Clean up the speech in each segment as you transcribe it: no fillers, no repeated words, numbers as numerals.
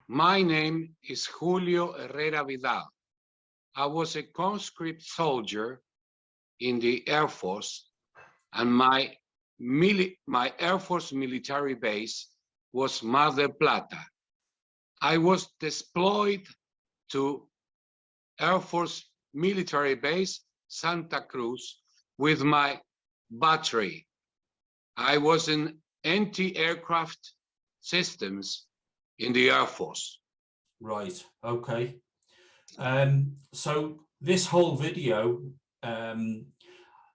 My name is Julio Herrera Vidal. I was a conscript soldier in the Air Force, and my Air Force military base was Mar del Plata. I was deployed to Air Force military base Santa Cruz with my battery. I was in anti-aircraft systems in the Air Force. Right, okay. So this whole video,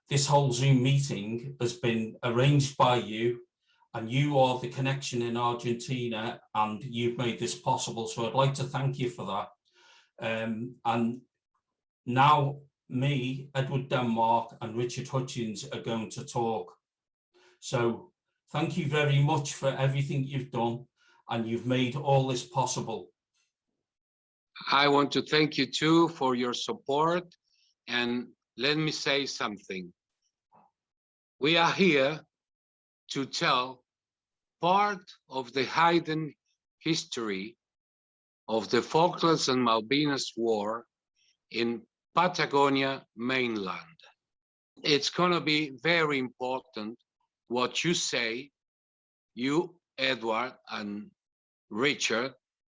this whole Zoom meeting has been arranged by you, and you are the connection in Argentina, and you've made this possible. So I'd like to thank you for that. And now me, Edward Denmark, and Richard Hutchings are going to talk. So thank you very much for everything you've done, and you've made all this possible. I want to thank you too for your support, and let me say something. We are here to tell part of the hidden history of the Falklands and Malvinas War in Patagonia mainland. It's going to be very important what you say, you, Edward, and Richard,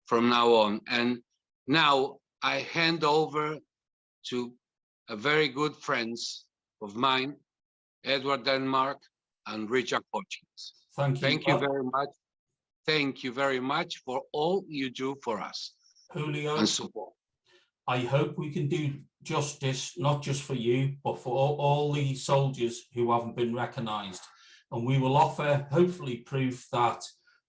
from now on. And now I hand over to a very good friends of mine, Edward Denmark and Richard Hutchings. Thank you. Thank you very much. Thank you very much for all you do for us. Julio, and support. I hope we can do justice, not just for you, but for all the soldiers who haven't been recognised. And we will offer, hopefully, proof that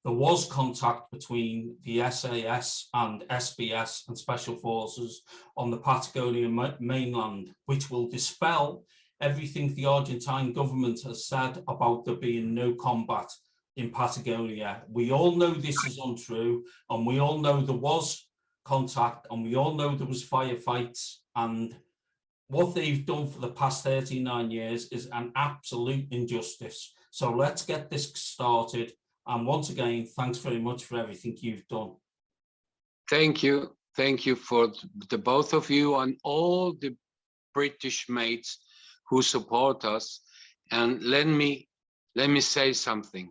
there was contact between the SAS and SBS and Special Forces on the Patagonian mainland, which will dispel everything the Argentine government has said about there being no combat in Patagonia. We all know this is untrue, and we all know there was contact, and we all know there was firefights, and what they've done for the past 39 years is an absolute injustice. So let's get this started. And once again, thanks very much for everything you've done. Thank you. Thank you for the both of you and all the British mates who support us. And let me say something.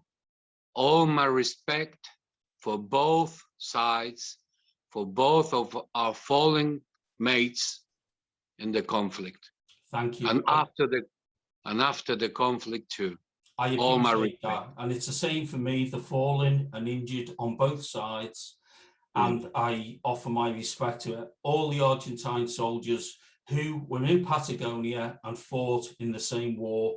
All my respect for both sides, for both of our fallen mates in the conflict. Thank you. And after the conflict too. I appreciate that. And it's the same for me, the fallen and injured on both sides. And I offer my respect to all the Argentine soldiers who were in Patagonia and fought in the same war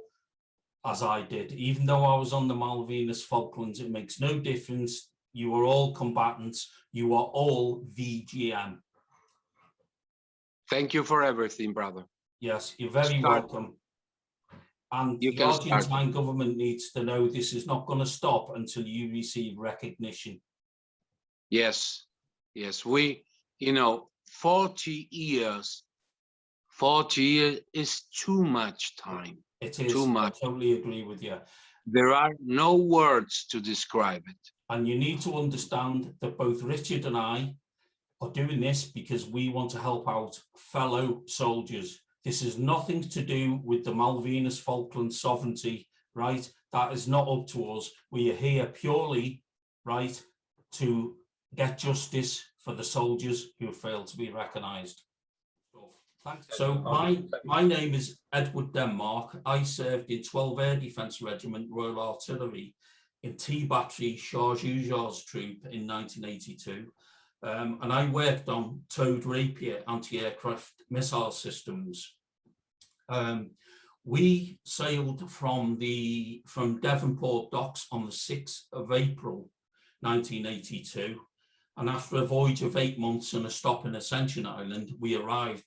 as I did. Even though I was on the Malvinas Falklands, it makes no difference. You are all combatants. You are all VGM. Thank you for everything, brother. Yes, you're very welcome. And the Argentine government needs to know this is not going to stop until you receive recognition. Yes, yes. We, 40 years is too much time. It is. Too much. I totally agree with you. There are no words to describe it. And you need to understand that both Richard and I are doing this because we want to help out fellow soldiers. This is nothing to do with the Malvinas Falklands sovereignty, right? That is not up to us. We are here purely, right, to get justice for the soldiers who have failed to be recognised. So my name is Edward Denmark. I served in 12 Air Defence Regiment Royal Artillery in T Battery Chargeurs Troop in 1982. And I worked on towed Rapier anti-aircraft missile systems. We sailed from Devonport docks on the 6th of April, 1982. And after a voyage of 8 months and a stop in Ascension Island, we arrived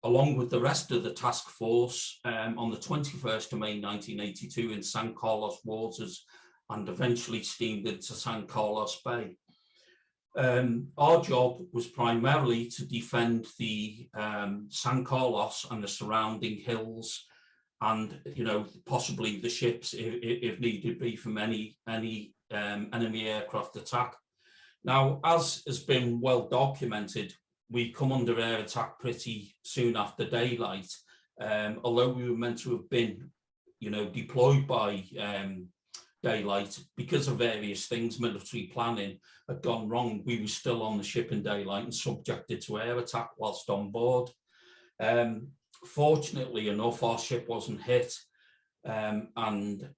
along with the rest of the task force on the 21st of May, 1982 in San Carlos waters, and eventually steamed into San Carlos Bay. Our job was primarily to defend the San Carlos and the surrounding hills, and possibly the ships if needed be from any enemy aircraft attack. Now, as has been well documented, we come under air attack pretty soon after daylight. Although we were meant to have been, deployed by daylight, because of various things, military planning had gone wrong. We were still on the ship in daylight and subjected to air attack whilst on board. Fortunately enough, our ship wasn't hit, and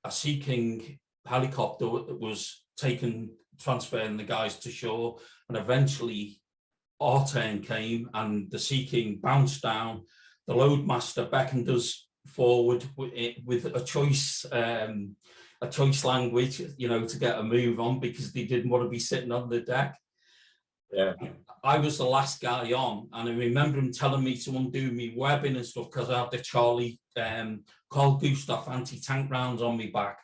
a Sea King helicopter was transferring the guys to shore, and eventually our turn came and the Sea King bounced down. The loadmaster beckoned us forward with a choice language, to get a move on, because they didn't want to be sitting on the deck. Yeah, I was the last guy on, and I remember him telling me to undo me webbing and stuff because I had the Charlie Carl Gustaf anti-tank rounds on me back.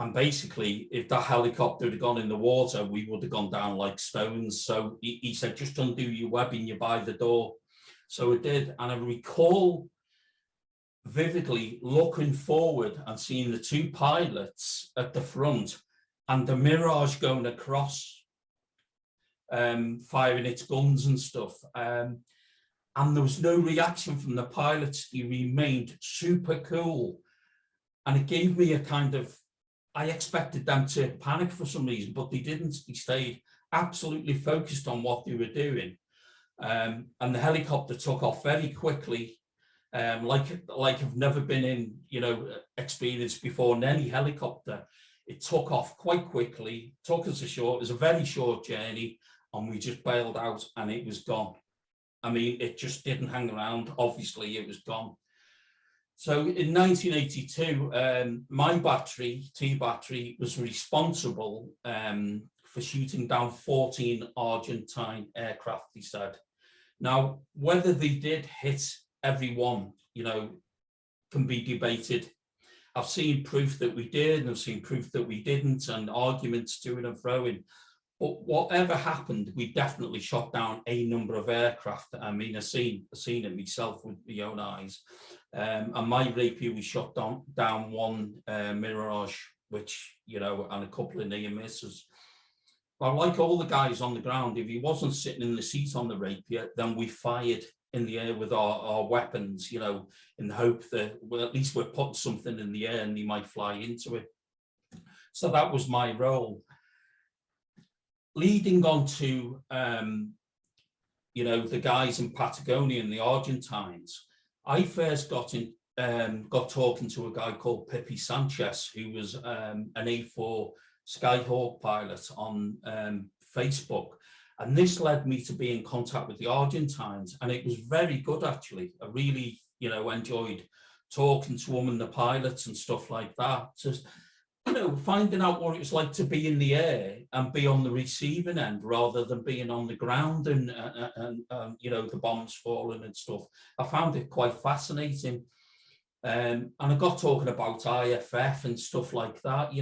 And basically, if that helicopter had gone in the water, we would have gone down like stones. So he said, just undo your webbing, you're by the door. So it did. And I recall vividly looking forward and seeing the two pilots at the front and the Mirage going across, firing its guns and stuff. And there was no reaction from the pilots. They remained super cool. And it gave me a kind of, I expected them to panic for some reason, but they didn't. They stayed absolutely focused on what they were doing. And the helicopter took off very quickly, like I've never been in, experience before in any helicopter. It took off quite quickly, took us ashore. It was a very short journey, and we just bailed out and it was gone. I mean, it just didn't hang around. Obviously, it was gone. So in 1982, my T battery, was responsible for shooting down 14 Argentine aircraft, he said. Now, whether they did hit everyone, can be debated. I've seen proof that we did, and I've seen proof that we didn't, and arguments to and fro. But whatever happened, we definitely shot down a number of aircraft. I mean, I've seen it myself with my own eyes. And my Rapier, we shot down one Mirage, which, and a couple of near misses. But like all the guys on the ground, if he wasn't sitting in the seat on the Rapier, then we fired in the air with our weapons, in the hope that, well, at least we're putting something in the air and he might fly into it. So that was my role. Leading on to, the guys in Patagonia and the Argentines, I first got talking to a guy called Pepe Sanchez, who was an A4 Skyhawk pilot on Facebook. And this led me to be in contact with the Argentines. And it was very good, actually. I really, enjoyed talking to them and the pilots and stuff like that. Just, finding out what it was like to be in the air and be on the receiving end rather than being on the ground and the bombs falling and stuff. I found it quite fascinating. And I got talking about IFF and stuff like that,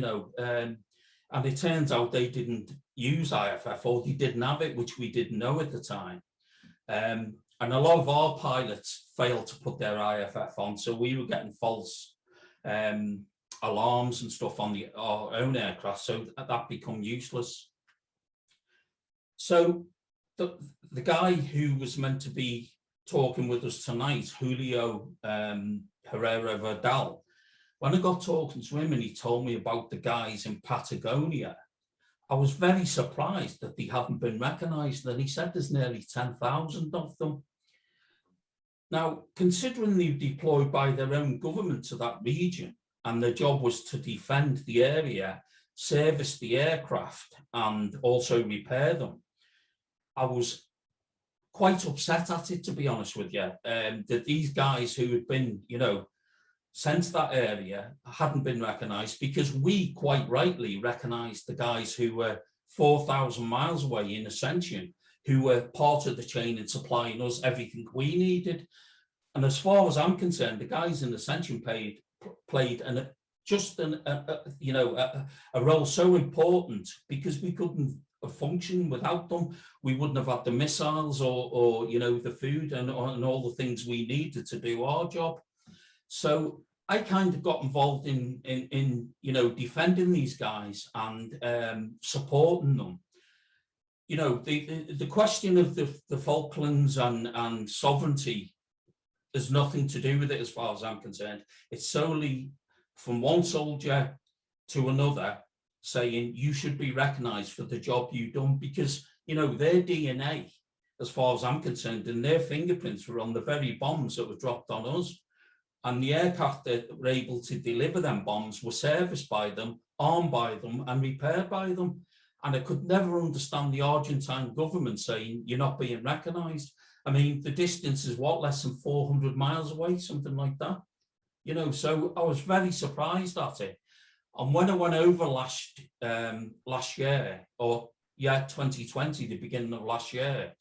and it turns out they didn't use IFF, or they didn't have it, which we didn't know at the time. And a lot of our pilots failed to put their IFF on, so we were getting false alarms and stuff on our own aircraft, so that become useless. So the guy who was meant to be talking with us tonight, Julio Herrera Vidal, when I got talking to him and he told me about the guys in Patagonia, I was very surprised that they haven't been recognized. And he said there's nearly 10,000 of them. Now, considering they're deployed by their own government to that region, and their job was to defend the area, service the aircraft, and also repair them, I was quite upset at it, to be honest with you, that these guys who had been, sent to that area hadn't been recognised, because we quite rightly recognised the guys who were 4,000 miles away in Ascension, who were part of the chain in supplying us everything we needed. And as far as I'm concerned, the guys in Ascension played a role so important, because we couldn't function without them. We wouldn't have had the missiles or the food and all the things we needed to do our job. So I kind of got involved in defending these guys and supporting them. you know, the question of the Falklands and sovereignty has nothing to do with it as far as I'm concerned. It's solely from one soldier to another saying you should be recognised for the job you've done, because, you know, their DNA, as far as I'm concerned, and their fingerprints were on the very bombs that were dropped on us. And the aircraft that were able to deliver them bombs were serviced by them, armed by them, and repaired by them. And I could never understand the Argentine government saying you're not being recognised. I mean, the distance is what, less than 400 miles away, something like that. You know, so I was very surprised at it. And when I went over last year, or 2020, the beginning of last year,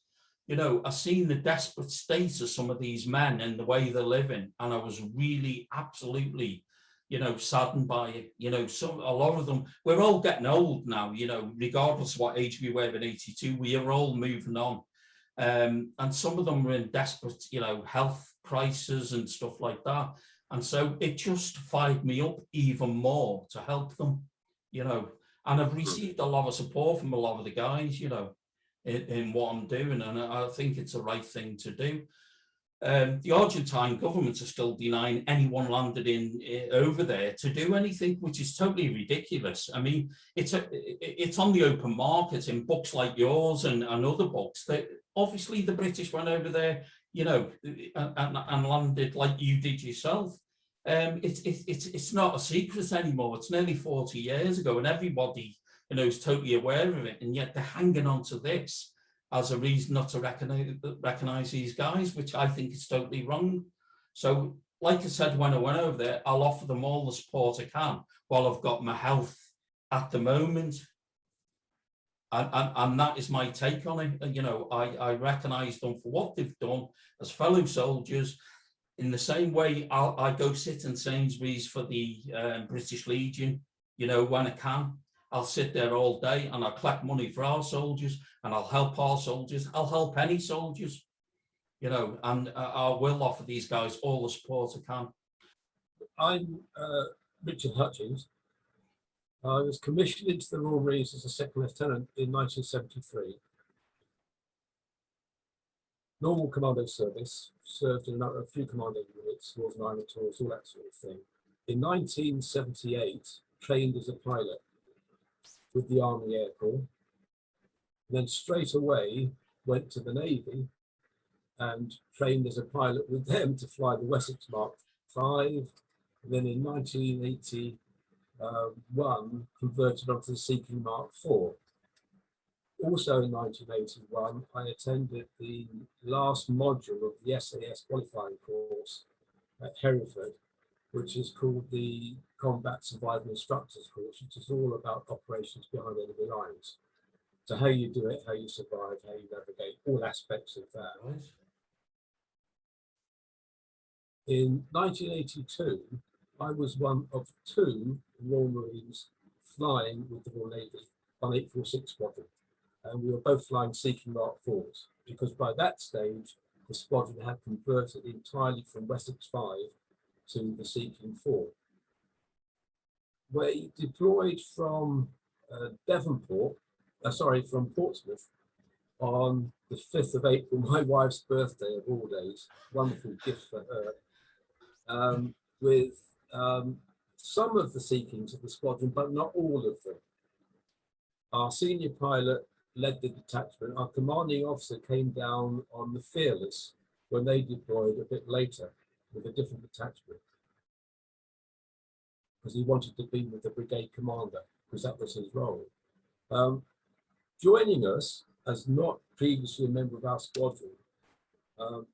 you know, I seen the desperate state of some of these men and the way they're living, and I was really absolutely, you know, saddened by it. You know, a lot of them, we're all getting old now, you know, regardless of what age we were in 82, we are all moving on. And some of them were in desperate, you know, health crisis and stuff like that. And so it just fired me up even more to help them, you know, and I've received a lot of support from a lot of the guys, you know, in what I'm doing, and I think it's the right thing to do. The Argentine government are still denying anyone landed over there to do anything, which is totally ridiculous. I mean, it's on the open market in books like yours and other books. That obviously the British went over there, you know, and landed like you did yourself. It's not a secret anymore. It's nearly 40 years ago, and everybody, you know, is totally aware of it, and yet they're hanging on to this as a reason not to recognize these guys, which I think is totally wrong. So, like I said, when I went over there, I'll offer them all the support I can while I've got my health at the moment. And that is my take on it. You know, I recognize them for what they've done as fellow soldiers. In the same way, I go sit in Sainsbury's for the British Legion, you know, when I can. I'll sit there all day and I'll collect money for our soldiers, and I'll help our soldiers. I'll help any soldiers, you know, and I will offer these guys all the support I can. I'm Richard Hutchings. I was commissioned into the Royal Marines as a second lieutenant in 1973. Normal commando service, served in a few commando units, Northern Ireland tours, all that sort of thing. In 1978, trained as a pilot with the Army Air Corps, then straight away went to the Navy and trained as a pilot with them to fly the Wessex Mark V. Then in 1981, converted onto the Seeking Mark IV. Also in 1981, I attended the last module of the SAS qualifying course at Hereford, which is called the Combat Survival Instructors course, which is all about operations behind enemy lines. So how you do it, how you survive, how you navigate, all aspects of that. Right. In 1982, I was one of two Royal Marines flying with the Royal Navy on 846 Squadron. And we were both flying Seeking Mark IVs, because by that stage, the squadron had converted entirely from Wessex 5 to the Seeking 4. We deployed from from Portsmouth on the 5th of April, my wife's birthday of all days. Wonderful gift for her. With some of the Seekings of the squadron, but not all of them. Our senior pilot led the detachment. Our commanding officer came down on the Fearless when they deployed a bit later with a different detachment, because he wanted to be with the brigade commander, because that was his role. Joining us, as not previously a member of our squadron,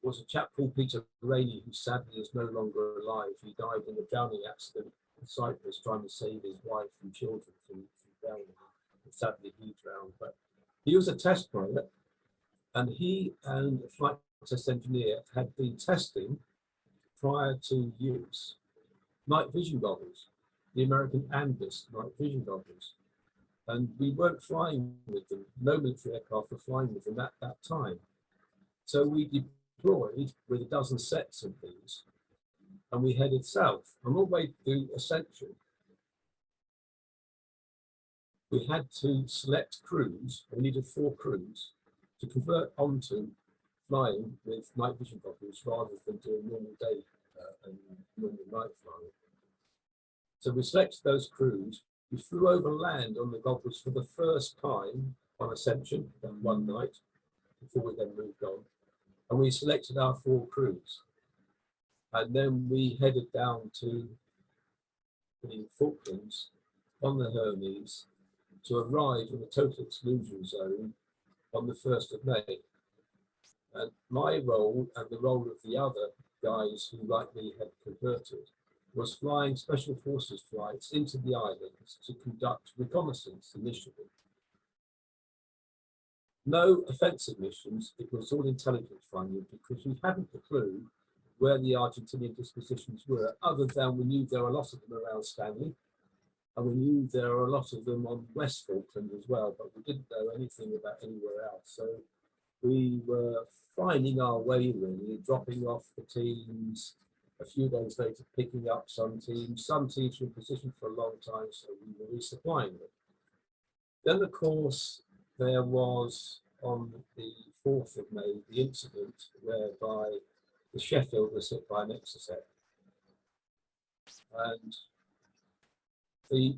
was a chap called Peter Rainey, who sadly is no longer alive. He died in a drowning accident in Cyprus, trying to save his wife and children from drowning. Sadly, he drowned, but he was a test pilot, and he and a flight test engineer had been testing prior to use night vision goggles, the American Andis night vision goggles. And we weren't flying with them. No military aircraft were flying with them at that time. So we deployed with a dozen sets of these, and we headed south on our way to Ascension. we had to select crews. We needed 4 crews to convert onto flying with night vision goggles rather than doing normal day and normal night flying. So we selected those crews. We flew over land on the goggles for the first time on Ascension that one night before we then moved on. And we selected our 4 crews. And then we headed down to the Falklands on the Hermes to arrive in the total exclusion zone on the 1st of May. And my role and the role of the other guys who likely had converted was flying special forces flights into the islands to conduct reconnaissance initially. No offensive missions, it was all intelligence flying because we hadn't a clue where the Argentinian dispositions were, other than we knew there were a lot of them around Stanley, and we knew there were a lot of them on West Falkland as well, but we didn't know anything about anywhere else. So we were finding our way really, dropping off the teams, a few days later picking up some teams were in position for a long time, so we were resupplying them. Then of course, there was on the 4th of May, the incident whereby the Sheffield was hit by an Exocet. And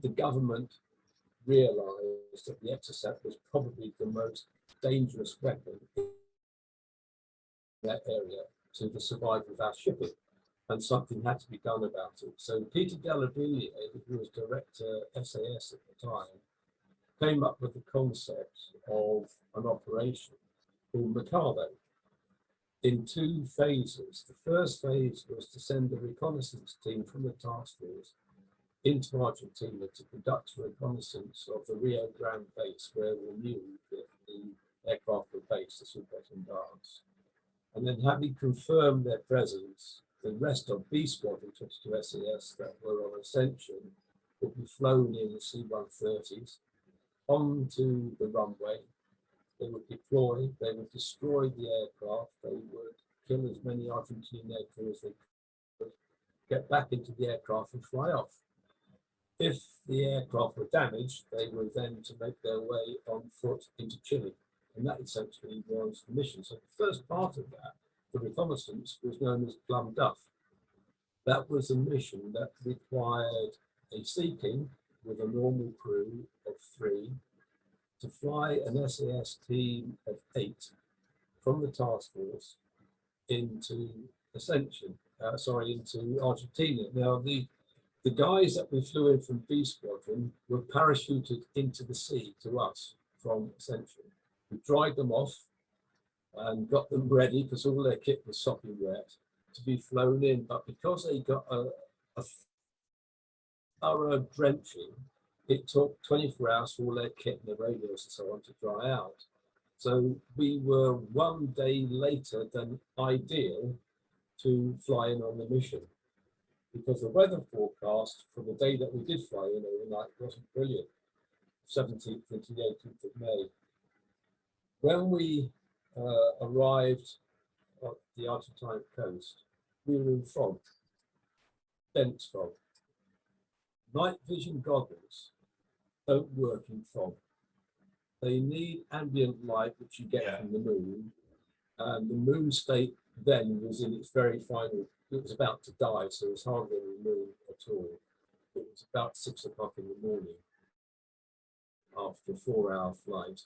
the government realized that the Exocet was probably the most dangerous weapon in that area to the survival of our shipping, and something had to be done about it. So Peter Delavilliers, who was director SAS at the time, came up with the concept of an operation called Mikado in 2 phases. The first phase was to send a reconnaissance team from the task force into Argentina to conduct a reconnaissance of the Rio Grande base, where we knew that the aircraft were based, the Superbottom Darts. And then, having confirmed their presence, the rest of B Squadron 22 SAS that were on Ascension would be flown in the C-130s onto the runway. They would deploy, they would destroy the aircraft, they would kill as many Argentine aircrew as they could, get back into the aircraft and fly off. If the aircraft were damaged, they were then to make their way on foot into Chile. And that essentially was the mission. So the first part of that, the reconnaissance, was known as Plum Duff. That was a mission that required a Sea King with a normal crew of 3 to fly an SAS team of 8 from the task force into into Argentina. Now, the guys that we flew in from B Squadron were parachuted into the sea to us from Ascension. We dried them off and got them ready, because all their kit was sopping wet, to be flown in. But because they got a thorough drenching, it took 24 hours for all their kit and their radios and so on to dry out. So we were 1 day later than ideal to fly in on the mission, because the weather forecast for the day that we did fly in overnight wasn't brilliant, 17th into the 18th of May. When we arrived at the Argentine coast, we were in fog, dense fog. Night vision goggles don't work in fog. They need ambient light, which you get from the moon. And the moon state then was in its very final, it was about to die, so it was hardly any moon at all. It was about 6 o'clock in the morning after a 4-hour flight.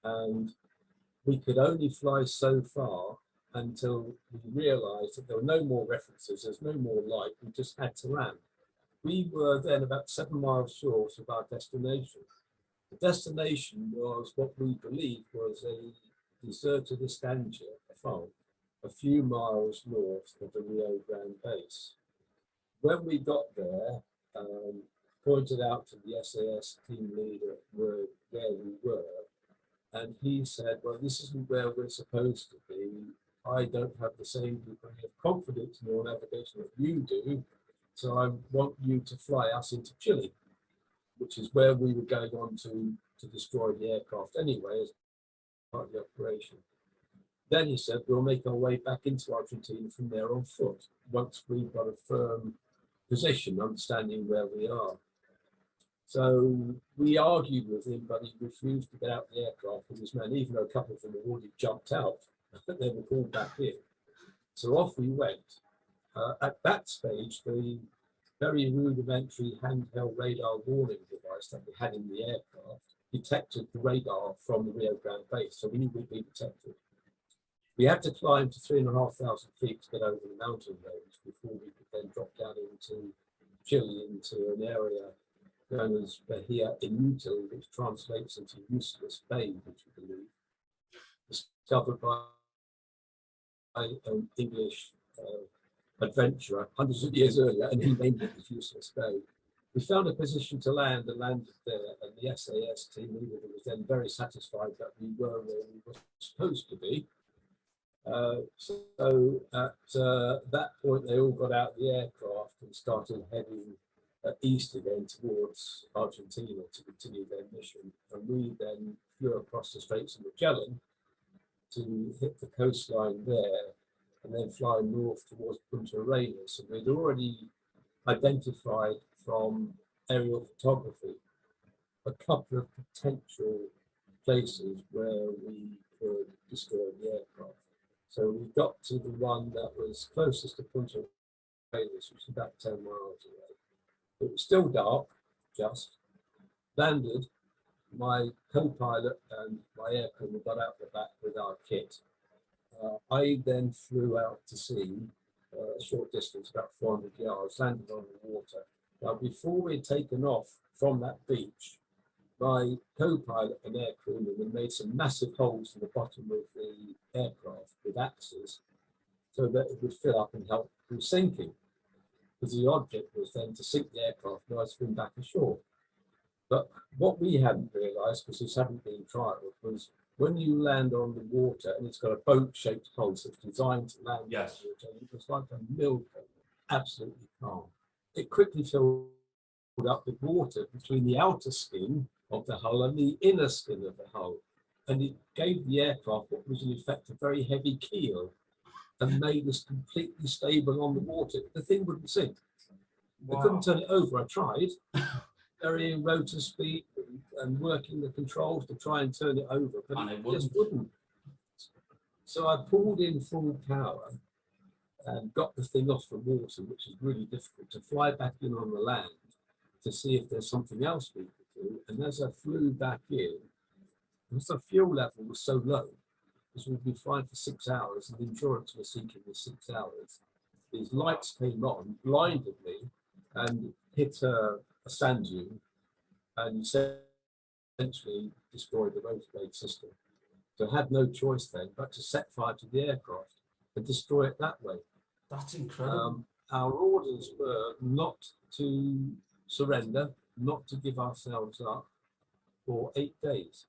And we could only fly so far until we realized that there were no more references, there's no more light, we just had to land. We were then about 7 miles short of our destination. The destination was what we believed was a deserted estancia, a farm, a few miles north of the Rio Grande base. When we got there, pointed out to the SAS team leader where we were, and he said, well, this isn't where we're supposed to be. I don't have the same degree of confidence in your navigation that you do, so I want you to fly us into Chile, which is where we were going on to destroy the aircraft anyway as part of the operation. Then he said, we'll make our way back into Argentina from there on foot, once we've got a firm position, understanding where we are. So we argued with him, but he refused to get out the aircraft with his men, even though a couple of them had already jumped out, but they were called back in. So off we went. At that stage, the very rudimentary handheld radar warning device that we had in the aircraft detected the radar from the Rio Grande base, so we knew we'd been detected. We had to climb to 3,500 feet to get over the mountain range before we could then drop down into Chile, into an area known as Bahia Inútil, which translates into useless bay, which we believe, discovered by an English adventurer hundreds of years earlier, and he named it as Useless Bay. We found a position to land and landed there, and the SAS team leader was then very satisfied that we were where we were supposed to be. So at that point, they all got out the aircraft and started heading east again towards Argentina to continue their mission. And we then flew across the Straits of Magellan to hit the coastline there and then fly north towards Punta Arenas. And we'd already identified from aerial photography a couple of potential places where we could destroy the aircraft. So we got to the one that was closest to Punta Arenas, which was about 10 miles away. It was still dark, just landed. My co-pilot and my aircrew got out the back with our kit. I then flew out to sea a short distance, about 400 yards, landed on the water. Now, before we'd taken off from that beach, my co-pilot and aircrewman had made some massive holes in the bottom of the aircraft with axes so that it would fill up and help with sinking. Because the object was then to sink the aircraft and I swim back ashore. But what we hadn't realised, because this hadn't been trialled, was when you land on the water and it's got a boat-shaped hull, so it's designed to land on the water, it was like a mill pond, absolutely calm. It quickly filled up with water between the outer skin of the hull and the inner skin of the hull. And it gave the aircraft what was in effect a very heavy keel and made us completely stable on the water. The thing wouldn't sink. Wow. I couldn't turn it over. I tried, varying rotor speed and working the controls to try and turn it over, but it just wouldn't. So I pulled in full power and got the thing off the water, which is really difficult, to fly back in on the land to see if there's something else we could do. And as I flew back in, because the fuel level was so low, because we'd been flying for 6 hours and the endurance was sinking for 6 hours, these lights came on, blinded me, and hit a sand dune and essentially destroyed the rotor blade system. So I had no choice then but to set fire to the aircraft and destroy it that way. That's incredible. Our orders were not to surrender, not to give ourselves up for 8 days.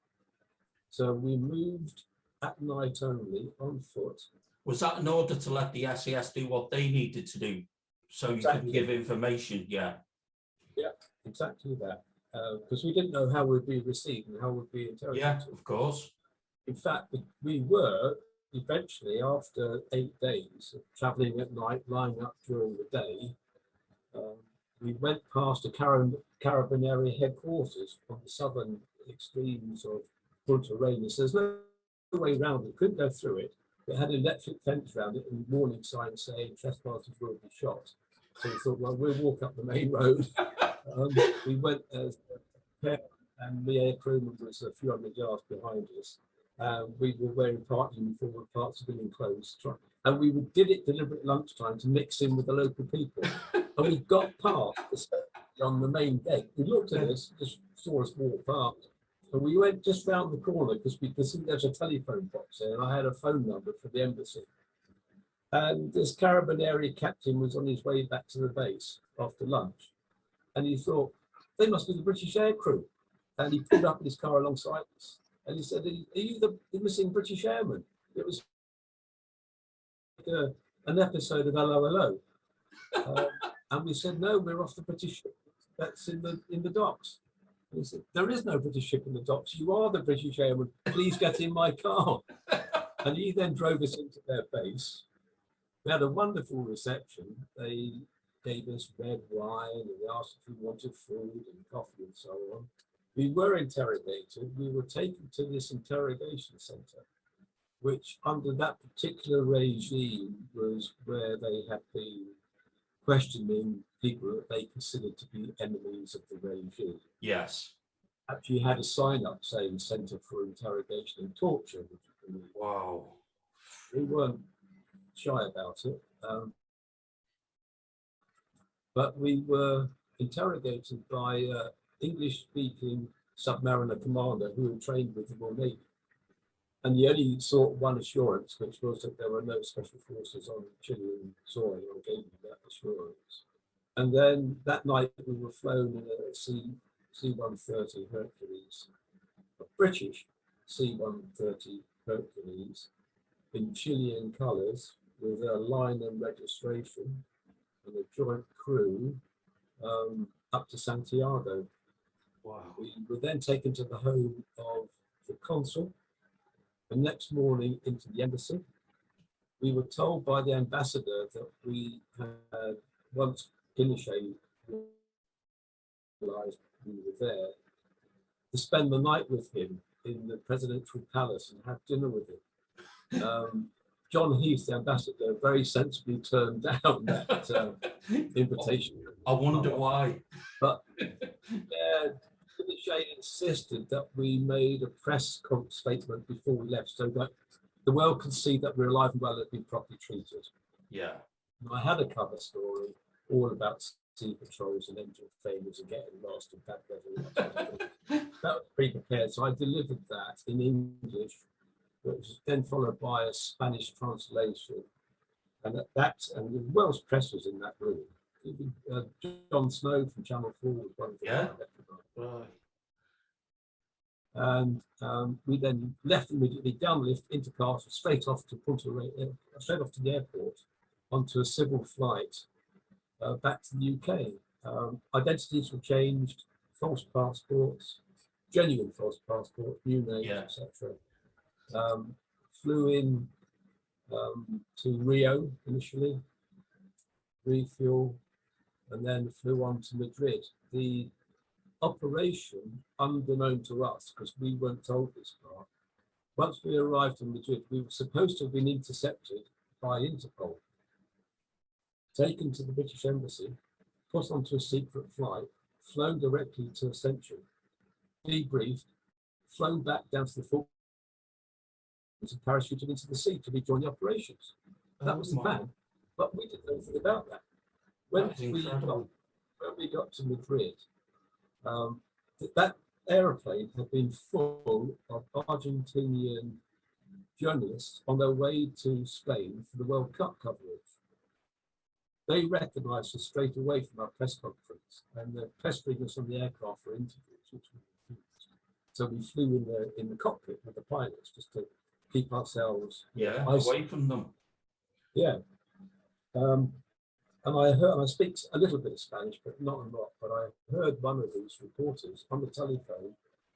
So we moved at night only on foot. Was that in order to let the SAS do what they needed to do? So you could give information, yeah. Yeah, exactly that. Because we didn't know how we'd be received and how we'd be interrogated. Yeah, of course. In fact, we were eventually, after 8 days of traveling at night, lying up during the day, we went past a Carabinieri headquarters on the southern extremes of Punta Arenas. There's no way around it, couldn't go through it. It had an electric fence around it and warning signs saying trespassers will be shot. So we thought, well, we'll walk up the main road. We went as a pair, and the air crewman was a few hundred yards behind us. We were wearing part uniform with parts of being clothes. And we did it deliberate at lunchtime to mix in with the local people. And we got past on the main gate. We looked at us, just saw us walk past. And we went just round the corner because we could see there's a telephone box there, and I had a phone number for the embassy. And this Carabinieri captain was on his way back to the base after lunch. And he thought, they must be the British aircrew. And he pulled up in his car alongside us. And he said, are you the missing British airman? It was like an episode of Hello, Hello. And we said, no, we're off the British ship that's in the docks. And he said, there is no British ship in the docks. You are the British airman. Please get in my car. And he then drove us into their base. We had a wonderful reception. They gave us red wine and they asked if we wanted food and coffee and so on. We were interrogated. We were taken to this interrogation center, which under that particular regime was where they had been questioning people that they considered to be enemies of the regime. Yes. Actually had a sign up saying Center for Interrogation and Torture. Wow. We weren't shy about it. But we were interrogated by English-speaking submariner commander who had trained with the Royal Navy. And he only sought one assurance, which was that there were no special forces on Chilean soil, or gave me that assurance. And then that night we were flown in a C-130 Hercules, a British C-130 Hercules in Chilean colours with a line and registration and a joint crew up to Santiago. Wow. We were then taken to the home of the consul. The next morning into the embassy. We were told by the ambassador that we had, once Pinochet realized we were there, to spend the night with him in the presidential palace and have dinner with him. John Heath, the ambassador, very sensibly turned down that invitation. I wonder why. But Pinochet insisted that we made a press statement before we left, so that the world could see that we're alive and well and had been properly treated. Yeah. And I had a cover story all about sea patrols and engine failures and getting lost and bad weather. That was pre-prepared, so I delivered that in English, which was then followed by a Spanish translation. And and the Welsh press was in that room. John Snow from Channel 4 was one of the Right. And we then left immediately down the lift into cars, straight off to the airport, onto a civil flight back to the UK. Identities were changed, false passports, genuine false passports, new names, etc. Flew in to Rio initially, refuel, and then flew on to Madrid. The operation, unbeknown to us, because we weren't told this part, once we arrived in Madrid, we were supposed to have been intercepted by Interpol, taken to the British Embassy, put onto a secret flight, flown directly to Ascension, debriefed, flown back down to the Falklands and parachuted into the sea to rejoin the operations. That was the plan, but we didn't know anything about that. When we got to Madrid, that aeroplane had been full of Argentinian journalists on their way to Spain for the World Cup coverage. They recognized us straight away from our press conference, and the press bringers on the aircraft for interviews, which we refused. So we flew in the cockpit with the pilots just to keep ourselves away from them. Yeah. And I speak a little bit of Spanish, but not a lot. But I heard one of these reporters on the telephone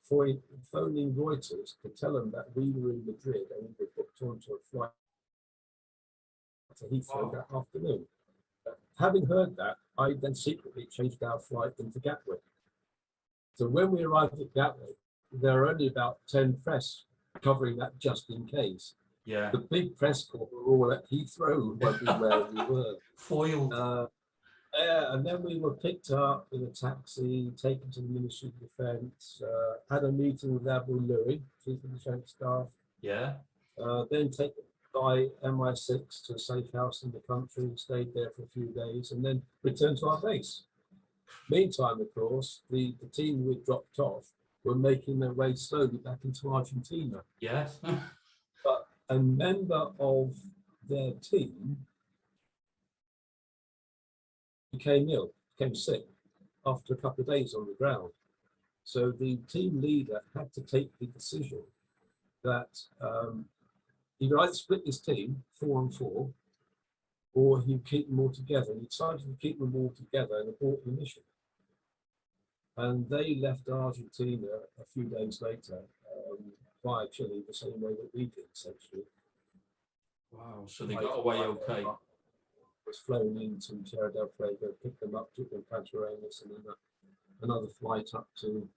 phoning Reuters to tell them that we were in Madrid and we were booked onto a flight to Heathrow that afternoon. Having heard that, I then secretly changed our flight into Gatwick. So when we arrived at Gatwick, there were only about 10 press covering that just in case. Yeah. The big press corps were all at Heathrow where we were. Foiled. And then we were picked up in a taxi, taken to the Ministry of Defence, had a meeting with Admiral Louis, Chief of Defence Staff. Yeah. Then taken by MI6 to a safe house in the country, stayed there for a few days, and then returned to our base. Meantime, of course, the team we dropped off were making their way slowly back into Argentina. Yes. But a member of their team became sick after a couple of days on the ground. So the team leader had to take the decision that he would either split his team 4 on 4, or he'd keep them all together. And he decided to keep them all together and abort the mission. And they left Argentina a few days later via Chile, the same way that we did, essentially. Wow, so they got away okay. was flown into Tierra del Fuego, picked them up, took them to Aerea, and then another flight up to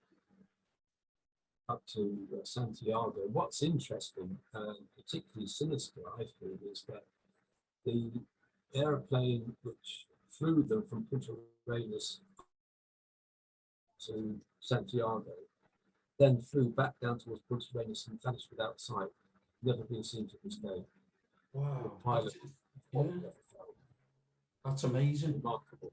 Santiago. What's interesting and particularly sinister, I feel, is that the airplane which flew them from Punta Arenas to Santiago then flew back down towards Punta Arenas and vanished without sight, never been seen to this day. Wow. The pilot, Yeah. That's amazing. Remarkable.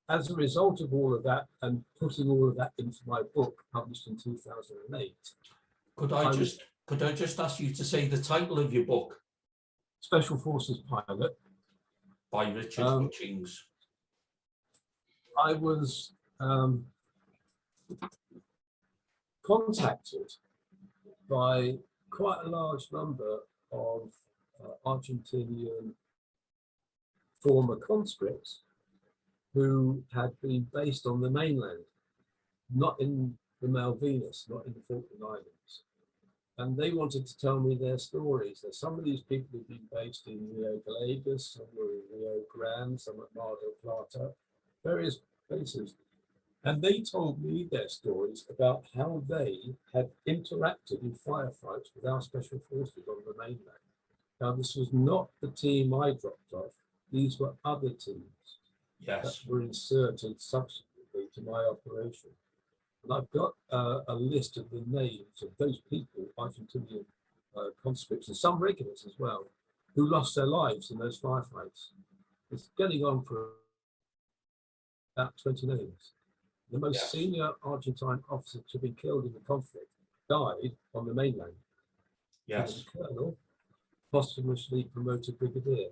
As a result of all of that and putting all of that into my book published in 2008, Could I just ask you to say the title of your book? Special Forces Pilot. By Richard Hutchings. I was contacted by quite a large number of Argentinian former conscripts who had been based on the mainland, not in the Malvinas, not in the Falkland Islands. And they wanted to tell me their stories. That some of these people had been based in Rio Gallegos, some were in Rio Grande, some at Mar del Plata, various places. And they told me their stories about how they had interacted in firefights with our special forces on the mainland. Now, this was not the team I dropped off. These were other teams that were inserted subsequently to my operation. And I've got a list of the names of those people, Argentinian conscripts, and some regulars as well, who lost their lives in those firefights. It's getting on for about 20 names. The most senior Argentine officer to be killed in the conflict died on the mainland. Yes. The colonel posthumously promoted brigadier,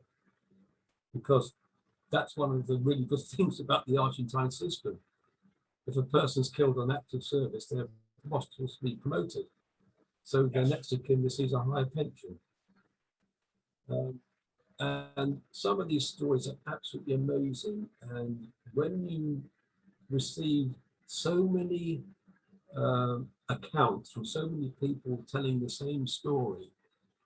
because that's one of the really good things about the Argentine system. If a person's killed on active service, they're posthumously promoted. So their next of kin receives a higher pension. And some of these stories are absolutely amazing. And when you receive so many accounts from so many people telling the same story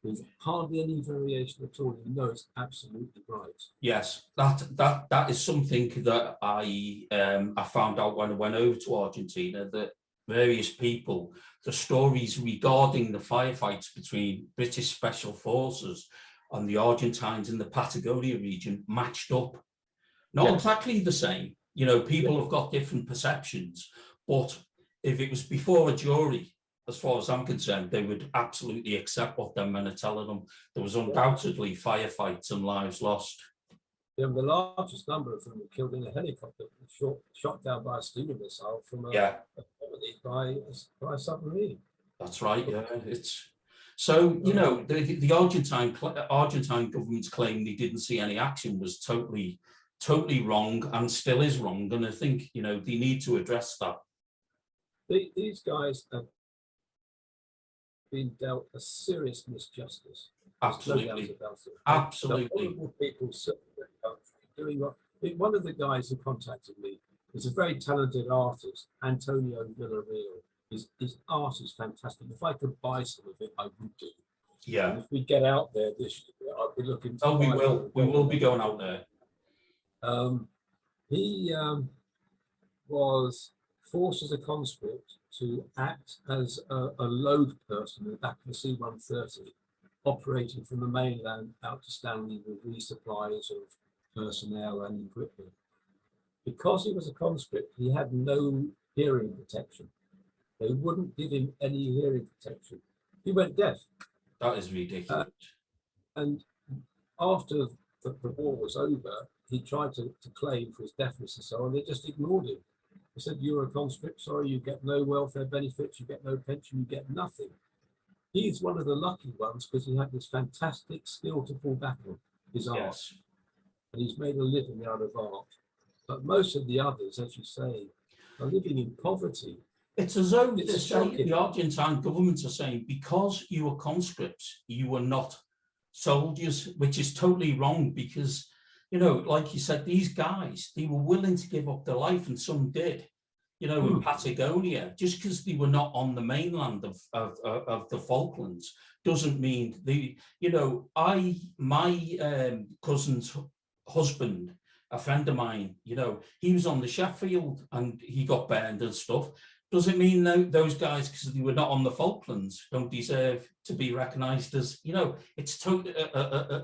with hardly any variation at all, you know it's absolutely right. Yes, that is something that I found out when I went over to Argentina, that various people, the stories regarding the firefights between British Special Forces and the Argentines in the Patagonia region matched up. Not exactly the same, you know, people have got different perceptions, but if it was before a jury, as far as I'm concerned, they would absolutely accept what them men are telling them. There was undoubtedly firefights and lives lost. The largest number of them were killed in a helicopter, shot down by a steamer missile from by a submarine. That's right. Yeah, it's so, you know, the Argentine government's claim they didn't see any action was totally wrong, and still is wrong. And I think, you know, they need to address that. These guys have been dealt a serious misjustice. Absolutely. No doubt about it. Absolutely. Horrible people doing what. One of the guys who contacted me is a very talented artist, Antonio Villarreal. His art is fantastic. If I could buy some of it, I would do. Yeah. And if we get out there this year, I'll be looking to. Oh, we will. We will be going out there. He was forced as a conscript to act as a load person in the back of a C-130, operating from the mainland out to Stanley with resupplies of personnel and equipment. Because he was a conscript, he had no hearing protection. They wouldn't give him any hearing protection. He went deaf. That is ridiculous. And after the war was over, he tried to claim for his deafness and so on. They just ignored him. They said, "You're a conscript, sorry, you get no welfare benefits, you get no pension, you get nothing." He's one of the lucky ones because he had this fantastic skill to fall back on, his art. And he's made a living out of art. But most of the others, as you say, are living in poverty. It's as though the Argentine government are saying, because you were conscripts, you were not soldiers, which is totally wrong, because, you know, like you said, these guys, they were willing to give up their life, and some did, you know, in Patagonia, just because they were not on the mainland of the Falklands doesn't mean the, you know, my cousin's husband, a friend of mine, you know, he was on the Sheffield and he got burned and stuff. Does it mean those guys, because they were not on the Falklands, don't deserve to be recognised as, you know, it's totally,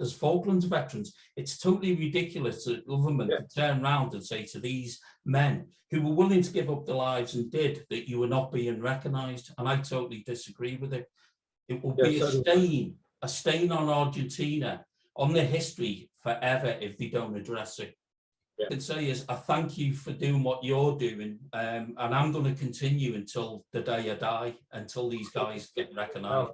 as Falklands veterans, it's totally ridiculous that the government to turn around and say to these men who were willing to give up their lives and did, that you were not being recognised. And I totally disagree with it. It will be a stain on Argentina, on their history forever if they don't address it. I can say is I thank you for doing what you're doing, and I'm going to continue until the day I die, until these guys get recognised.